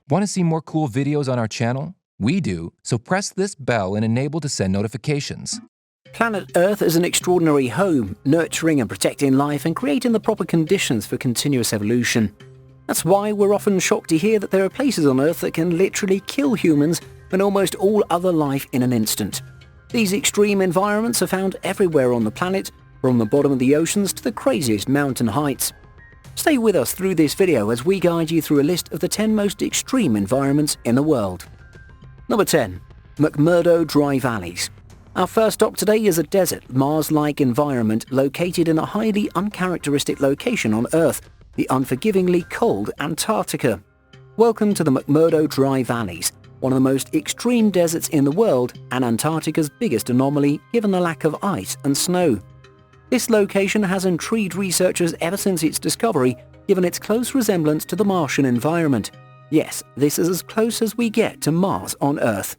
Want to see more cool videos on our channel? We do, so press this bell and enable to send notifications. Planet Earth is an extraordinary home, nurturing and protecting life and creating the proper conditions for continuous evolution. That's why we're often shocked to hear that there are places on Earth that can literally kill humans and almost all other life in an instant. These extreme environments are found everywhere on the planet, from the bottom of the oceans to the craziest mountain heights. Stay with us through this video as we guide you through a list of the 10 most extreme environments in the world. Number 10. MCMURDO Dry Valleys. Our first stop today is a desert, Mars-like environment located in a highly uncharacteristic location on Earth, the unforgivingly cold Antarctica. Welcome to the MCMURDO Dry Valleys, one of the most extreme deserts in the world and Antarctica's biggest anomaly given the lack of ice and snow. This location has intrigued researchers ever since its discovery, given its close resemblance to the Martian environment. Yes, this is as close as we get to Mars on Earth.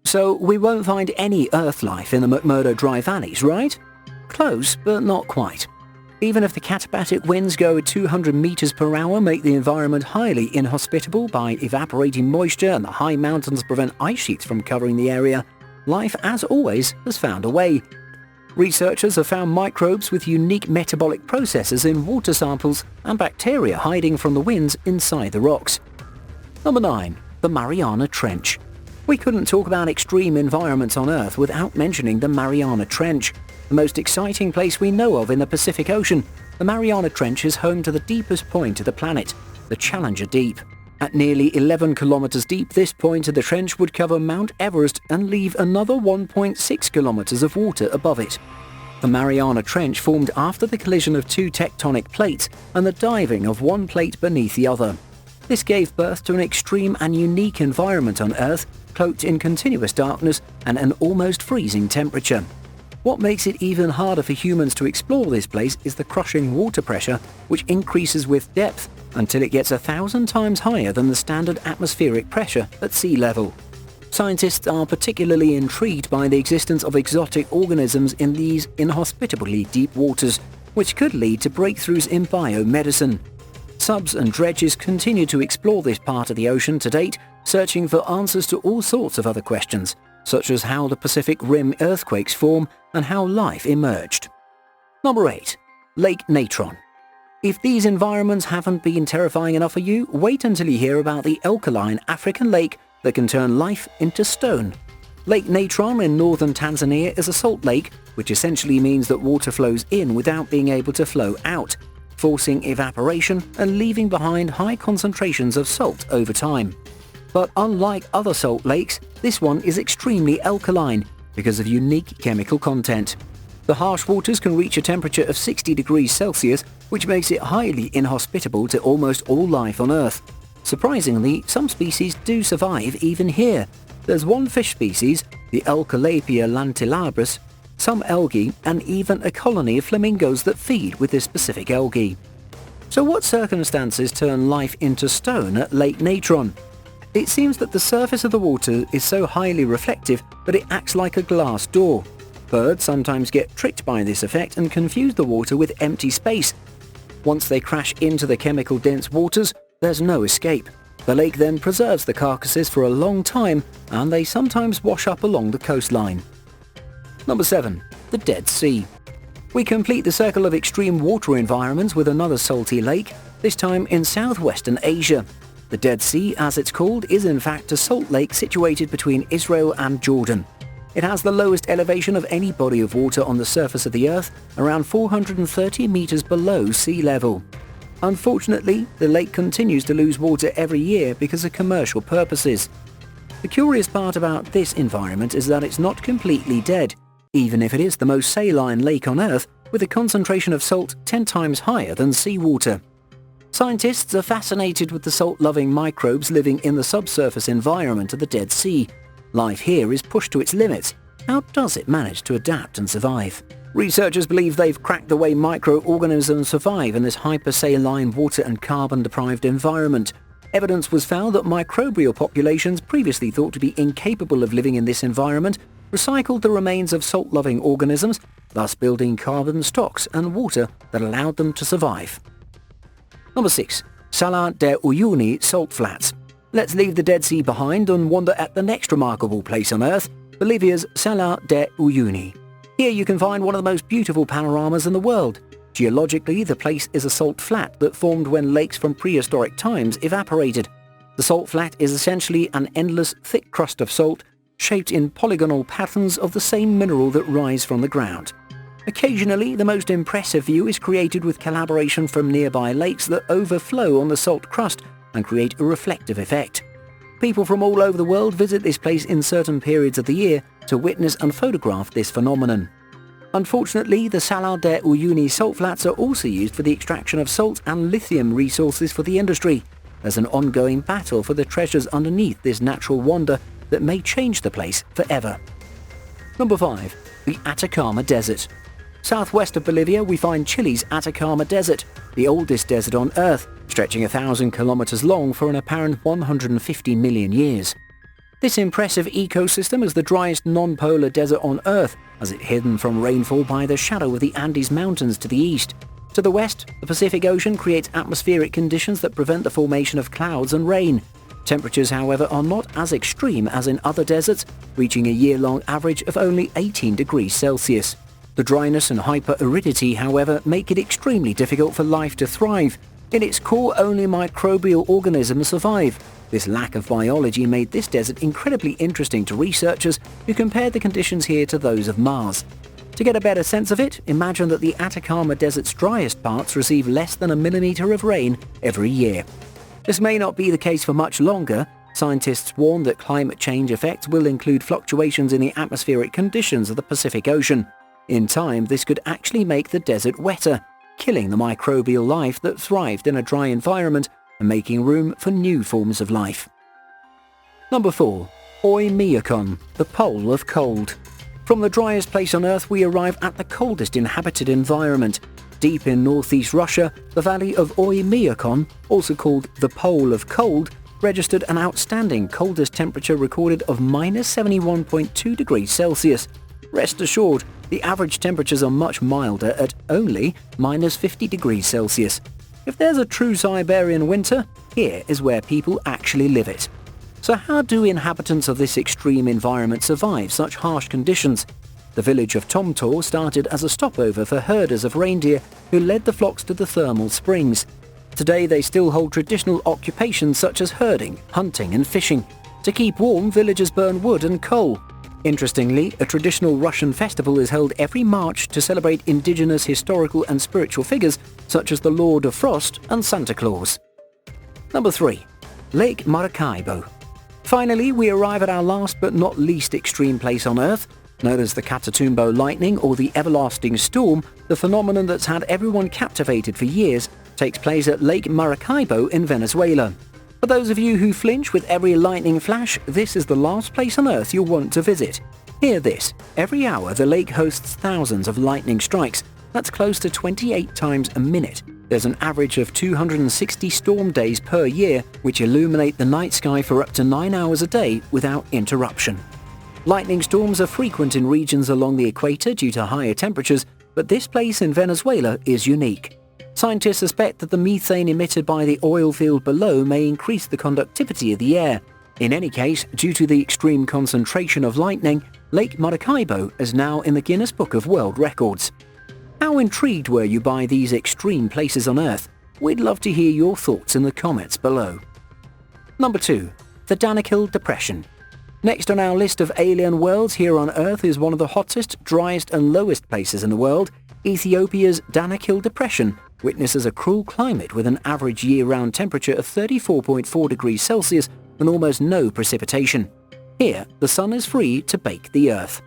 So we won't find any Earth life in the MCMURDO Dry Valleys, right? Close, but not quite. Even if the katabatic winds go at 200 meters per hour make the environment highly inhospitable by evaporating moisture and the high mountains prevent ice sheets from covering the area, life, as always, has found a way. Researchers have found microbes with unique metabolic processes in water samples and bacteria hiding from the winds inside the rocks. Number 9. The Mariana Trench. We couldn't talk about extreme environments on Earth without mentioning the Mariana Trench. The most exciting place we know of in the Pacific Ocean, the Mariana Trench is home to the deepest point of the planet, the Challenger Deep. At nearly 11 kilometers deep, this point of the trench would cover Mount Everest and leave another 1.6 kilometers of water above it. The Mariana Trench formed after the collision of two tectonic plates and the diving of one plate beneath the other. This gave birth to an extreme and unique environment on Earth, cloaked in continuous darkness and an almost freezing temperature. What makes it even harder for humans to explore this place is the crushing water pressure, which increases with depth until it gets 1,000 times higher than the standard atmospheric pressure at sea level. Scientists are particularly intrigued by the existence of exotic organisms in these inhospitably deep waters, which could lead to breakthroughs in biomedicine. Subs and dredges continue to explore this part of the ocean to date, searching for answers to all sorts of other questions, such as how the Pacific Rim earthquakes form and how life emerged. Number 8. Lake Natron. If these environments haven't been terrifying enough for you, wait until you hear about the alkaline African lake that can turn life into stone. Lake Natron in northern Tanzania is a salt lake, which essentially means that water flows in without being able to flow out, forcing evaporation and leaving behind high concentrations of salt over time. But unlike other salt lakes, this one is extremely alkaline because of unique chemical content. The harsh waters can reach a temperature of 60 degrees Celsius, which makes it highly inhospitable to almost all life on Earth. Surprisingly, some species do survive even here. There's one fish species, the Alcalapia lentillabris, some algae, and even a colony of flamingos that feed with this specific algae. So what circumstances turn life into stone at Lake Natron? It seems that the surface of the water is so highly reflective that it acts like a glass door. Birds sometimes get tricked by this effect and confuse the water with empty space. Once they crash into the chemical-dense waters, there's no escape. The lake then preserves the carcasses for a long time, and they sometimes wash up along the coastline. Number 7. The Dead Sea. We complete the circle of extreme water environments with another salty lake, this time in southwestern Asia. The Dead Sea, as it's called, is in fact a salt lake situated between Israel and Jordan. It has the lowest elevation of any body of water on the surface of the Earth, around 430 meters below sea level. Unfortunately, the lake continues to lose water every year because of commercial purposes. The curious part about this environment is that it's not completely dead, even if it is the most saline lake on Earth, with a concentration of salt 10 times higher than seawater. Scientists are fascinated with the salt-loving microbes living in the subsurface environment of the Dead Sea. Life here is pushed to its limits. How does it manage to adapt and survive? Researchers believe they've cracked the way microorganisms survive in this hypersaline water and carbon-deprived environment. Evidence was found that microbial populations previously thought to be incapable of living in this environment recycled the remains of salt-loving organisms, thus building carbon stocks and water that allowed them to survive. Number 6. Salar de Uyuni Salt Flats. Let's leave the Dead Sea behind and wander at the next remarkable place on Earth, Bolivia's Salar de Uyuni. Here you can find one of the most beautiful panoramas in the world. Geologically, the place is a salt flat that formed when lakes from prehistoric times evaporated. The salt flat is essentially an endless, thick crust of salt, shaped in polygonal patterns of the same mineral that rise from the ground. Occasionally, the most impressive view is created with collaboration from nearby lakes that overflow on the salt crust and create a reflective effect. People from all over the world visit this place in certain periods of the year to witness and photograph this phenomenon. Unfortunately, the Salar de Uyuni salt flats are also used for the extraction of salt and lithium resources for the industry. There's an ongoing battle for the treasures underneath this natural wonder that may change the place forever. Number 5. The Atacama Desert. Southwest of Bolivia, we find Chile's Atacama Desert, the oldest desert on Earth, stretching 1,000 kilometers long for an apparent 150 million years. This impressive ecosystem is the driest non-polar desert on Earth, as it's hidden from rainfall by the shadow of the Andes Mountains to the east. To the west, the Pacific Ocean creates atmospheric conditions that prevent the formation of clouds and rain. Temperatures, however, are not as extreme as in other deserts, reaching a year-long average of only 18 degrees Celsius. The dryness and hyper-aridity, however, make it extremely difficult for life to thrive. In its core, only microbial organisms survive. This lack of biology made this desert incredibly interesting to researchers who compared the conditions here to those of Mars. To get a better sense of it, imagine that the Atacama Desert's driest parts receive less than a millimeter of rain every year. This may not be the case for much longer. Scientists warn that climate change effects will include fluctuations in the atmospheric conditions of the Pacific Ocean. In time, this could actually make the desert wetter, killing the microbial life that thrived in a dry environment and making room for new forms of life. Number 4. UYUNI, the pole of cold. From the driest place on Earth, we arrive at the coldest inhabited environment. Deep in northeast Russia, the valley of UYUNI, also called the Pole of Cold, registered an outstanding coldest temperature recorded of -71.2 degrees Celsius. Rest assured, the average temperatures are much milder at only -50 degrees Celsius. If there's a true Siberian winter, here is where people actually live it. So how do inhabitants of this extreme environment survive such harsh conditions? The village of Tomtor started as a stopover for herders of reindeer who led the flocks to the thermal springs. Today they still hold traditional occupations such as herding, hunting and fishing. To keep warm, villagers burn wood and coal. Interestingly, a traditional Russian festival is held every March to celebrate indigenous historical and spiritual figures such as the Lord of Frost and Santa Claus. Number 3. Lake Maracaibo. Finally, we arrive at our last but not least extreme place on Earth. Known as the Catatumbo lightning or the everlasting storm, the phenomenon that's had everyone captivated for years takes place at Lake Maracaibo in Venezuela. For those of you who flinch with every lightning flash, this is the last place on Earth you'll want to visit. Hear this. Every hour, the lake hosts thousands of lightning strikes. That's close to 28 times a minute. There's an average of 260 storm days per year, which illuminate the night sky for up to 9 hours a day without interruption. Lightning storms are frequent in regions along the equator due to higher temperatures, but this place in Venezuela is unique. Scientists suspect that the methane emitted by the oil field below may increase the conductivity of the air. In any case, due to the extreme concentration of lightning, Lake Maracaibo is now in the Guinness Book of World Records. How intrigued were you by these extreme places on Earth? We'd love to hear your thoughts in the comments below. Number 2. The DANAKIL Depression. Next on our list of alien worlds here on Earth is one of the hottest, driest and lowest places in the world. Ethiopia's DANAKIL Depression witnesses a cruel climate with an average year-round temperature of 34.4 degrees Celsius and almost no precipitation. Here, the sun is free to bake the Earth.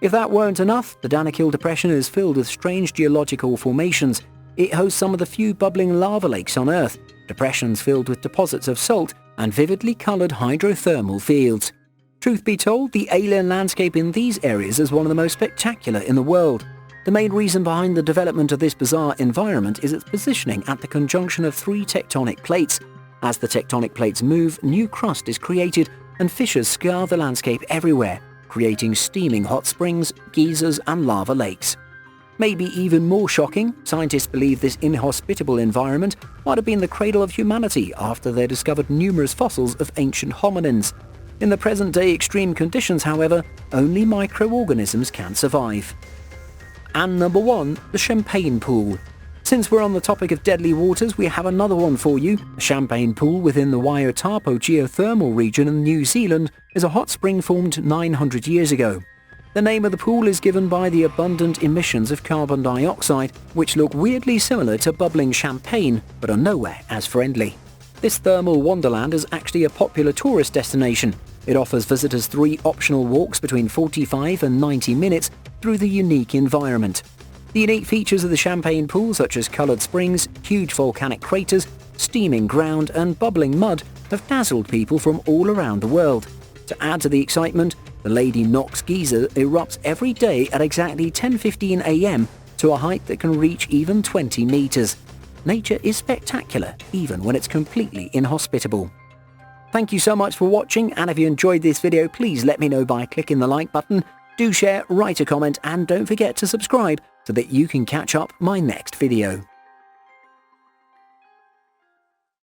If that weren't enough, the DANAKIL Depression is filled with strange geological formations. It hosts some of the few bubbling lava lakes on Earth, depressions filled with deposits of salt and vividly coloured hydrothermal fields. Truth be told, the alien landscape in these areas is one of the most spectacular in the world. The main reason behind the development of this bizarre environment is its positioning at the conjunction of 3 tectonic plates. As the tectonic plates move, new crust is created and fissures scar the landscape everywhere, creating steaming hot springs, geysers and lava lakes. Maybe even more shocking, scientists believe this inhospitable environment might have been the cradle of humanity after they discovered numerous fossils of ancient hominins. In the present-day extreme conditions, however, only microorganisms can survive. And number 1, the Champagne Pool. Since we're on the topic of deadly waters, we have another one for you. A Champagne Pool within the Waiotapo geothermal region in New Zealand is a hot spring formed 900 years ago. The name of the pool is given by the abundant emissions of carbon dioxide, which look weirdly similar to bubbling champagne, but are nowhere as friendly. This thermal wonderland is actually a popular tourist destination. It offers visitors 3 optional walks between 45 and 90 minutes through the unique environment. The unique features of the Champagne Pool, such as coloured springs, huge volcanic craters, steaming ground and bubbling mud, have dazzled people from all around the world. To add to the excitement, the Lady Knox geyser erupts every day at exactly 10:15 a.m. to a height that can reach even 20 meters. Nature is spectacular, even when it's completely inhospitable. Thank you so much for watching, and if you enjoyed this video, please let me know by clicking the like button. Do share, write a comment, and don't forget to subscribe so that you can catch up my next video.